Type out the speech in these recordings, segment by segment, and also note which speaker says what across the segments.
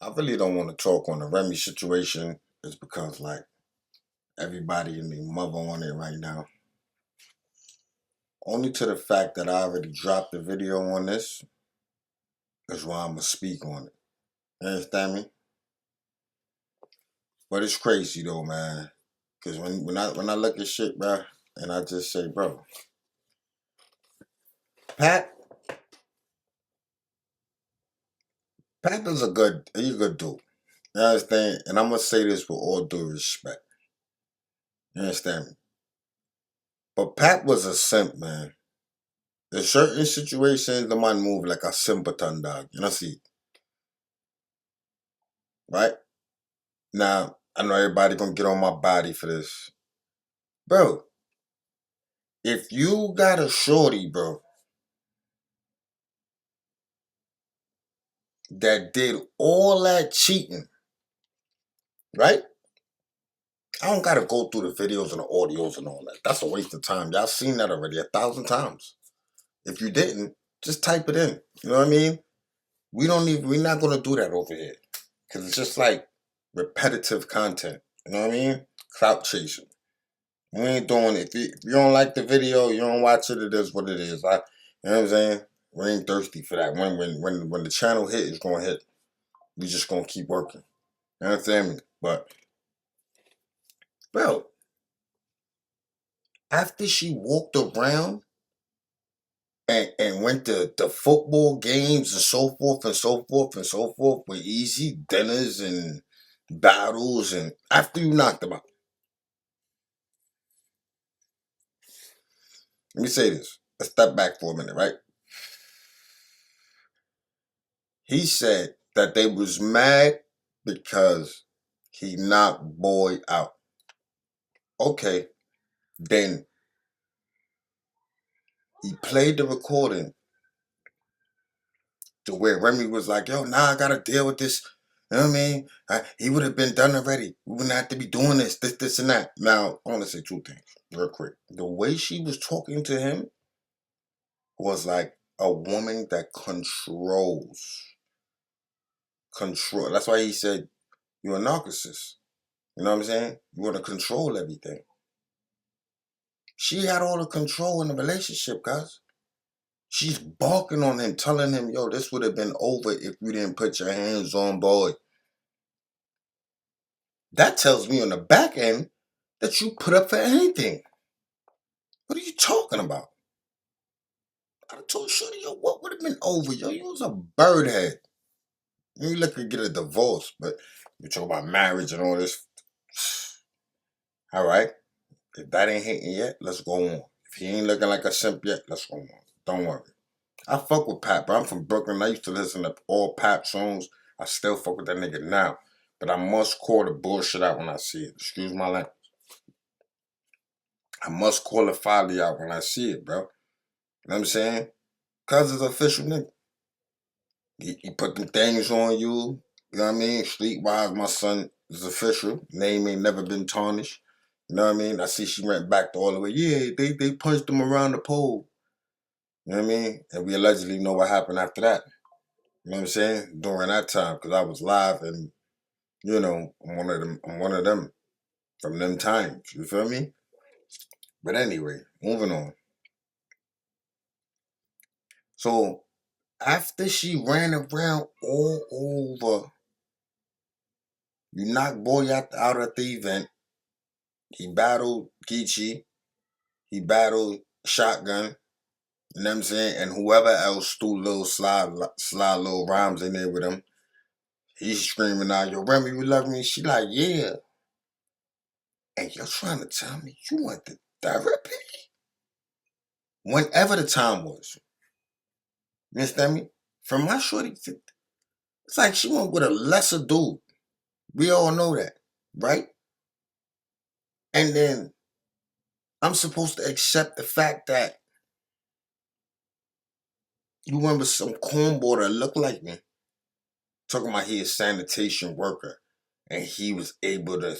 Speaker 1: I really don't want to talk on the Remy situation. It's because like everybody and their mother on it right now. Only to the fact that I already dropped the video on this is why I'm gonna speak on it. You understand me? But it's crazy though, man. Cause when I look at shit, bro, and I just say, bro, Pat, Pat is he's a good dude. You understand? And I'm gonna say this with all due respect. You understand me? But Pat was a simp, man. In certain situations, the man move like a simpleton dog. You know, see, right? Now, I know everybody gonna get on my body for this. Bro, if you got a shorty, bro, that did all that cheating, right? I don't gotta go through the videos and the audios and all that. That's a waste of time. Y'all seen that already 1,000 times. If you didn't, just type it in. You know what I mean? We're not gonna do that over here. Cause it's just like repetitive content. You know what I mean? Clout chasing. We ain't doing it. If you don't like the video, you don't watch it, it is what it is. You know what I'm saying? We ain't thirsty for that. When the channel hit, it's gonna hit. We just gonna keep working. You understand me? But bro, after she walked around and went to football games and so forth and so forth and so forth with easy dinners and battles, and after you knocked them out. Let me say this. Let's step back for a minute, right? He said that they was mad because he knocked boy out. Okay, then he played the recording to where Remy was like, yo, now I gotta deal with this. You know what I mean? He would have been done already. We wouldn't have to be doing this, and that. Now, I want to say two things real quick. The way she was talking to him was like a woman that controls. Control. That's why he said, you're a narcissist. You know what I'm saying? You want to control everything. She had all the control in the relationship, guys. She's barking on him, telling him, yo, this would have been over if you didn't put your hands on boy. That tells me on the back end that you put up for anything. What are you talking about? I told Shorty, yo, what would have been over? Yo, you was a bird head. You look to get a divorce, but you talk about marriage and all this. All right. If that ain't hitting yet, let's go on. If he ain't looking like a simp yet, let's go on. Don't worry. I fuck with Pat, bro. I'm from Brooklyn. I used to listen to all Pat songs. I still fuck with that nigga now. But I must call the bullshit out when I see it. Excuse my language. I must call the folly out when I see it, bro. You know what I'm saying? Cuz it's official nigga. He put them things on you. You know what I mean? Streetwise, my son is official. Name ain't never been tarnished. You know what I mean? I see she went back to all the way. Yeah, they punched him around the pole. You know what I mean? And we allegedly know what happened after that. You know what I'm saying? During that time, because I was live and, you know, I'm one of them from them times. You feel me? But anyway, moving on. So after she ran around all over, you knocked boy out at the event. He battled Geechee. He battled Shotgun. You know what I'm saying? And whoever else threw little slide little rhymes in there with him. He's screaming out, yo, Remy, you love me? She like, yeah. And you're trying to tell me you went to therapy? Whenever the time was. You understand me? From my shorty, it's like she went with a lesser dude. We all know that, right? And then I'm supposed to accept the fact that you went with some cornball that looked like me. Talking about he is a sanitation worker. And he was able to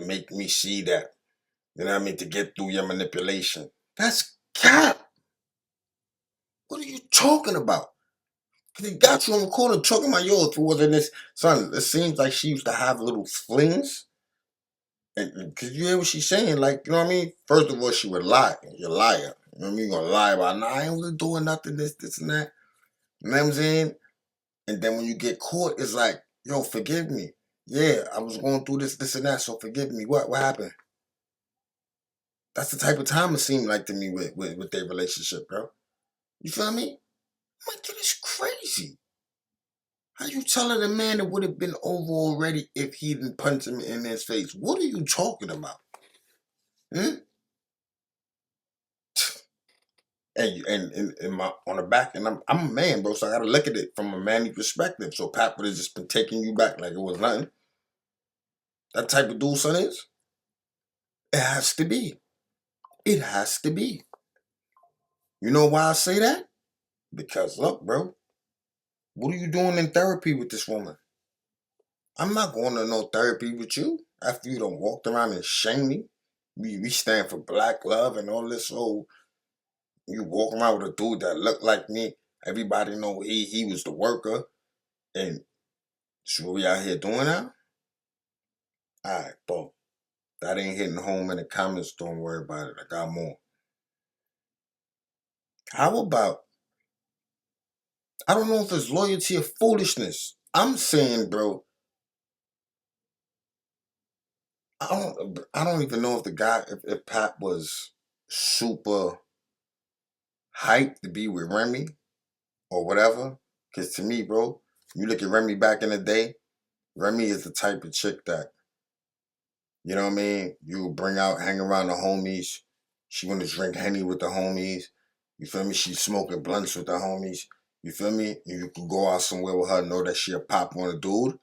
Speaker 1: make me see that. You know what I mean? To get through your manipulation. That's cap. What are you talking about? Cause he got you on recording talking about, yo, if it wasn't this, son, it seems like she used to have little flings. And cause you hear what she's saying, like, you know what I mean? First of all, she would lie. You're a liar. You know what I mean? You're gonna lie about, nah, I ain't really doing nothing, this, and that. You know what I'm saying? And then when you get caught, it's like, yo, forgive me. Yeah, I was going through this, and that, so forgive me. What happened? That's the type of time it seemed like to me with their relationship, bro. You feel me? I'm like, dude, it's crazy. How you telling a man it would have been over already if he didn't punch him in his face? What are you talking about? Hmm? And my on the back, and I'm a man, bro, so I gotta look at it from a manly perspective. So Pat would have just been taking you back like it was nothing. That type of dude, son is. It has to be. It has to be. You know why I say that? Because look, bro, what are you doing in therapy with this woman? I'm not going to no therapy with you after you done walked around and shamed me. We stand for black love and all this. So you walk around with a dude that looked like me. Everybody know he was the worker. And so what we out here doing now? Alright, bro. That ain't hitting home in the comments. Don't worry about it. I got more. How about, I don't know if it's loyalty or foolishness. I'm saying, bro, I don't even know if the guy, if Pat was super hyped to be with Remy or whatever. Cause to me, bro, you look at Remy back in the day, Remy is the type of chick that, you know what I mean? You bring out, hang around the homies. She wanna drink Henny with the homies. You feel me? She's smoking blunts with the homies. You feel me? You could go out somewhere with her, know that she'll pop on a dude,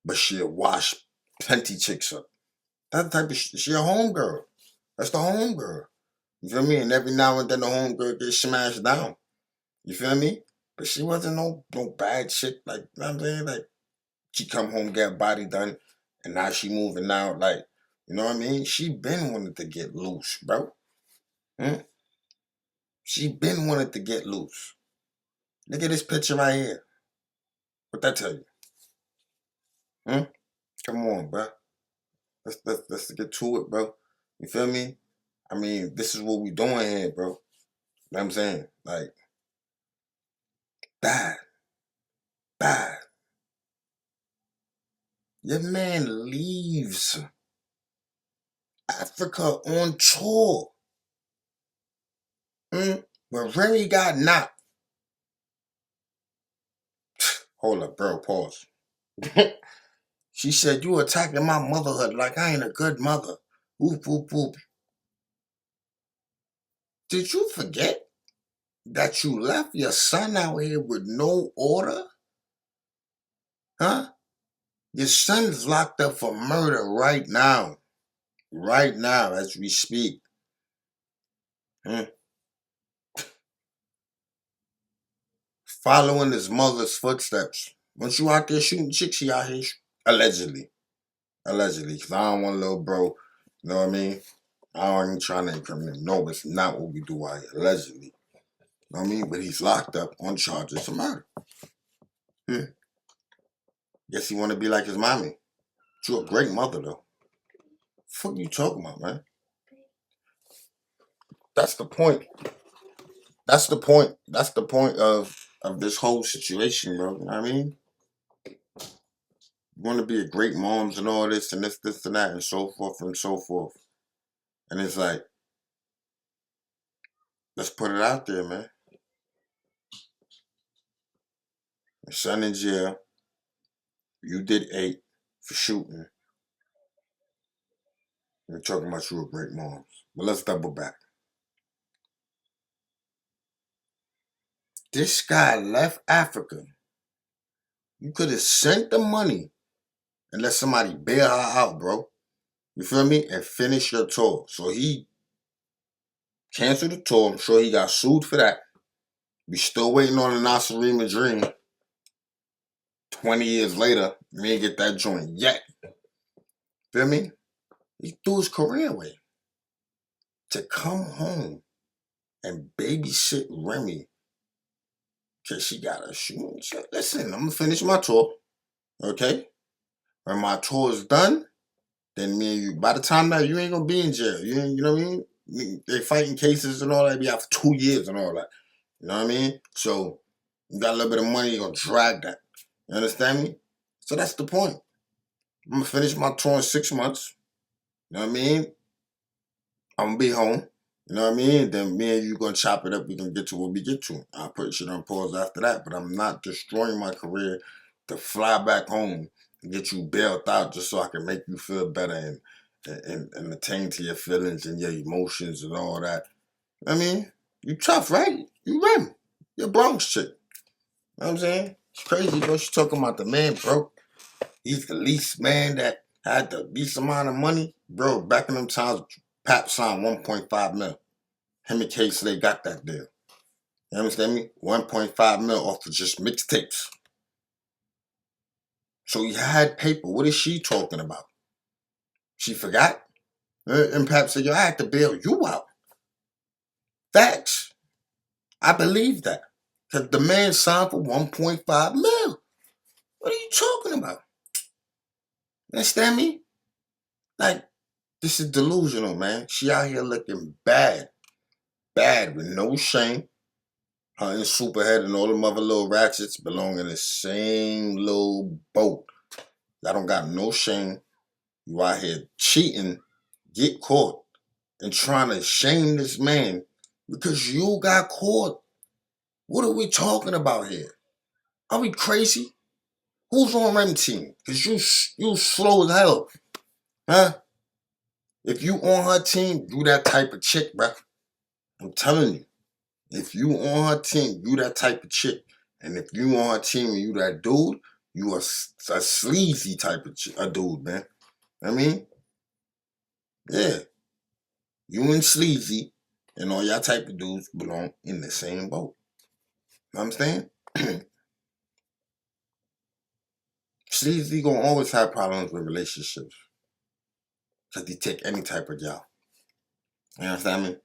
Speaker 1: but she'll wash plenty chicks up. That type of she a homegirl. That's the homegirl. You feel me? And every now and then the homegirl gets smashed down. You feel me? But she wasn't no bad chick. Like, you know what I'm saying? Like, she come home, get her body done, and now she moving out. Like, you know what I mean? She been wanted to get loose, bro. Hmm? She been wanted to get loose. Look at this picture right here. What that tell you? Hmm? Come on, bro. Let's get to it, bro. You feel me? I mean, this is what we doing here, bro. You know what I'm saying? Like, bad, bad. Your man leaves Africa on tour. When Remy got knocked. Hold up, bro, pause. She said, you attacking my motherhood like I ain't a good mother. Oop, oop, oop. Did you forget that you left your son out here with no order? Huh? Your son's locked up for murder right now. Right now, as we speak. Hmm? Following his mother's footsteps. Once you out there shooting chicks, he out here allegedly. Allegedly. Because I don't want a little bro. You know what I mean? I ain't trying to incriminate. No, it's not what we do out here. Allegedly. You know what I mean? But he's locked up on charges of murder. Guess he want to be like his mommy. You a great mother, though. Fuck you talking about, man? That's the point. That's the point. That's the point of this whole situation, bro. You know what I mean? You want to be a great moms and all this and this and that and so forth and so forth. And it's like, let's put it out there, man. Your son in jail. You did 8 for shooting. You're talking about you a great moms. But let's double back. This guy left Africa. You could have sent the money and let somebody bail her out, bro. You feel me? And finish your tour. So he canceled the tour. I'm sure he got sued for that. We still waiting on the Nasarima Dream. 20 years later, we ain't get that joint yet. Feel me? He threw his career away to come home and babysit Remy Cause she got a shoe. Listen, I'm gonna finish my tour. Okay? When my tour is done, then me and you, by the time that you ain't gonna be in jail. You ain't, you know what I mean? They fighting cases and all that, be out for 2 years and all that. You know what I mean? So you got a little bit of money, you're gonna drag that. You understand me? So that's the point. I'm gonna finish my tour in 6 months. You know what I mean? I'm gonna be home. You know what I mean? Then me and you gonna chop it up. We gonna get to what we get to. I'll put shit on pause after that. But I'm not destroying my career to fly back home and get you bailed out just so I can make you feel better and attain to your feelings and your emotions and all that. I mean, you tough, right? You Remy. You're a Bronx chick. You know what I'm saying? It's crazy, bro. She's talking about the man broke. He's the least man that had the least amount of money. Bro, back in them times, Pap signed 1.5 mil. Him and K Slade got that deal. You understand me? 1.5 mil off of just mixtapes. So he had paper. What is she talking about? She forgot? And Pap said, yo, I had to bail you out. Facts. I believe that. Because the man signed for 1.5 mil. What are you talking about? Understand me? Like, this is delusional, man. She out here looking bad. Bad with no shame. Her and Superhead and all them other little ratchets belong in the same little boat. Y'all don't got no shame. You out here cheating, get caught, and trying to shame this man because you got caught. What are we talking about here? Are we crazy? Who's on Remy team? Because you slow as hell. Huh? If you on her team, you that type of chick, bruh. I'm telling you. If you on her team, you that type of chick. And if you on her team and you that dude, you a sleazy type of a dude, man. I mean, yeah. You and sleazy and all y'all type of dudes belong in the same boat. You know what I'm saying? Sleazy gonna always have problems with relationships. Cause he take any type of job. You understand me?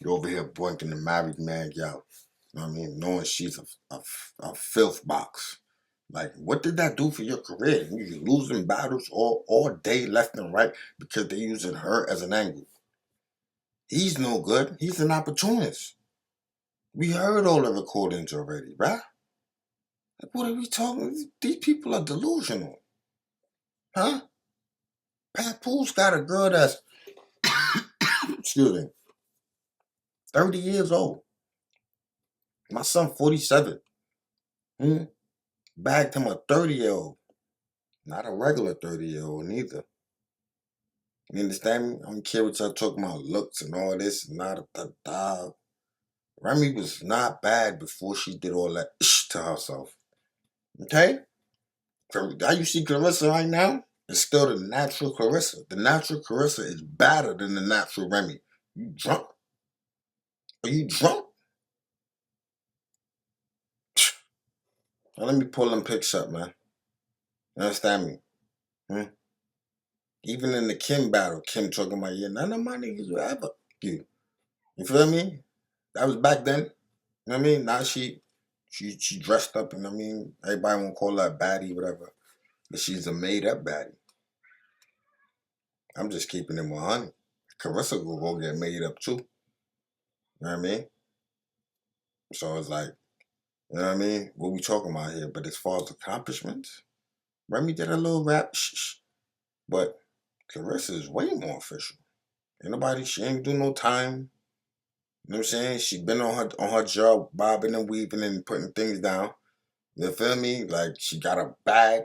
Speaker 1: You over here boinking the married man gal. You know what I mean? Knowing she's a filth box. Like, what did that do for your career? You're losing battles all day, left and right, because they're using her as an angle. He's no good. He's an opportunist. We heard all the recordings already, right? Like, what are we talking? These people are delusional. Huh? Papoose got a girl that's, excuse me, 30 years old. My son, 47. Hmm? Bagged him a 30-year-old. Not a regular 30-year-old neither. You understand me? I don't care what y'all talking about looks and all this. Not a dog. Remy was not bad before she did all that to herself. Okay? How you see Clarissa right now? It's still the natural Clarissa. The natural Clarissa is better than the natural Remy. You drunk? Are you drunk? Now let me pull them pics up, man. You understand me? Hmm? Even in the Kim battle, Kim talking about, yeah, none of my niggas will ever you. You feel me? That was back then. You know what I mean? Now she dressed up, and I mean, everybody won't call her a baddie, whatever. But she's a made up baddie. I'm just keeping it 100. Carissa will go get made up too. You know what I mean? So it's like, you know what I mean? What we talking about here? But as far as accomplishments, Remy did a little rap, but Clarissa is way more official. Ain't nobody, she ain't do no time. You know what I'm saying? She been on her job, bobbing and weaving and putting things down. You feel me? Like, she got a bag.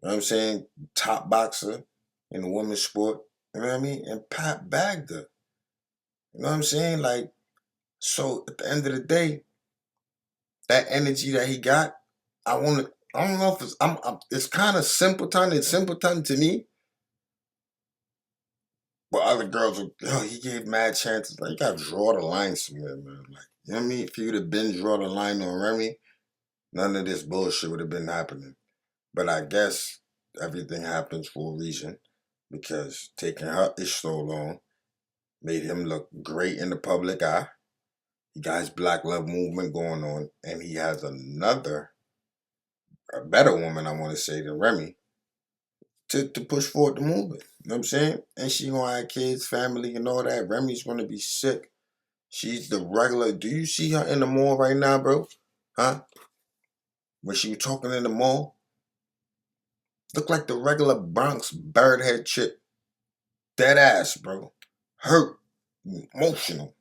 Speaker 1: You know what I'm saying? Top boxer in the women's sport. You know what I mean? And Pat bagged her. You know what I'm saying? Like, so at the end of the day, that energy that he got, I don't know if it's kind of simpleton. It's simpleton to me. But other girls, he gave mad chances. Like, you got to draw the line somewhere, man. Like, you know what I mean? If you would have been draw the line on Remy, none of this bullshit would have been happening. But I guess everything happens for a reason, because taking her ish so long made him look great in the public eye. He got his Black Love movement going on, and he has a better woman, I want to say, than Remy, to push forward the movement. You know what I'm saying? And she gonna have kids, family, and all that. Remy's gonna be sick. She's the regular. Do you see her in the mall right now, bro? Huh? When she was talking in the mall, look like the regular Bronx birdhead chick. Dead ass, bro. Hurt, emotional.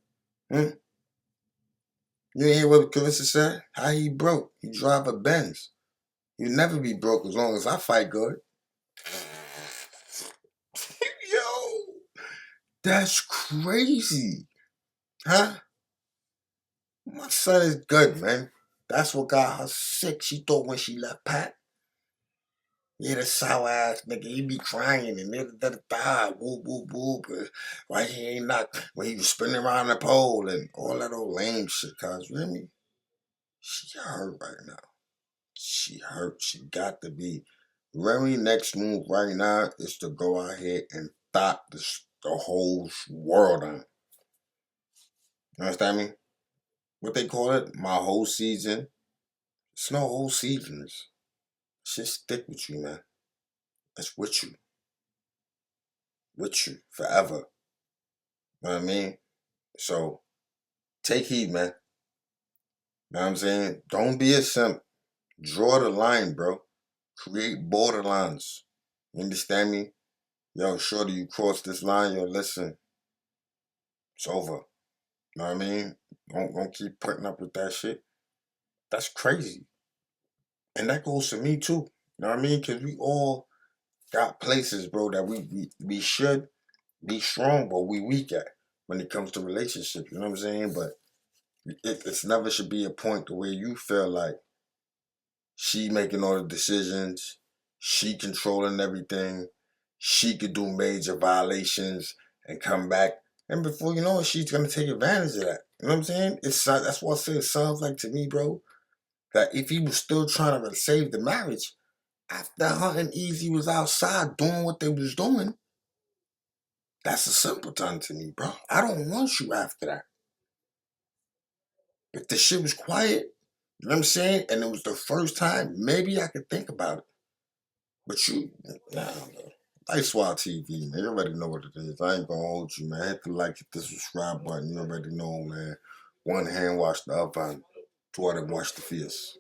Speaker 1: Hmm? You ain't hear what Clarissa said? How he broke? He drive a Benz. You never be broke as long as I fight good. Yo, that's crazy, huh? My son is good, man. That's what got her sick. She thought when she left Pat, yeah, the sour ass nigga, he be crying and da whoop whoop whoop. Why he ain't not when he was spinning around the pole and all that old lame shit? Cause Remy, she hurt right now. She hurt. She got to be. Remy next move right now is to go out here and thought the whole world on. You understand me? What they call it? My whole season. It's no whole seasons. Shit stick with you, man. It's with you forever. You know what I mean? So take heed, man. You know what I'm saying? Don't be a simp. Draw the line, bro. Create borderlines. You understand me? Yo, shorty, you cross this line, yo, listen. It's over. You know what I mean? Don't keep putting up with that shit. That's crazy. And that goes to me too. You know what I mean? Because we all got places, bro, that we should be strong, but we weak at when it comes to relationships. You know what I'm saying? But it's never should be a point to where you feel like she making all the decisions, she controlling everything, she could do major violations and come back. And before you know it, she's gonna take advantage of that. You know what I'm saying? That's what I say. It sounds like to me, bro, that if he was still trying to save the marriage after her and Easy was outside doing what they was doing, that's a simpleton to me, bro. I don't want you after that. If the shit was quiet, you know what I'm saying, and it was the first time, maybe I could think about it. But you, nah, man. Ice Wild TV, man. You already know what it is. I ain't gonna hold you, man. Hit the like, hit the subscribe button. You already know, man. One hand wash the other, and two other wash the face.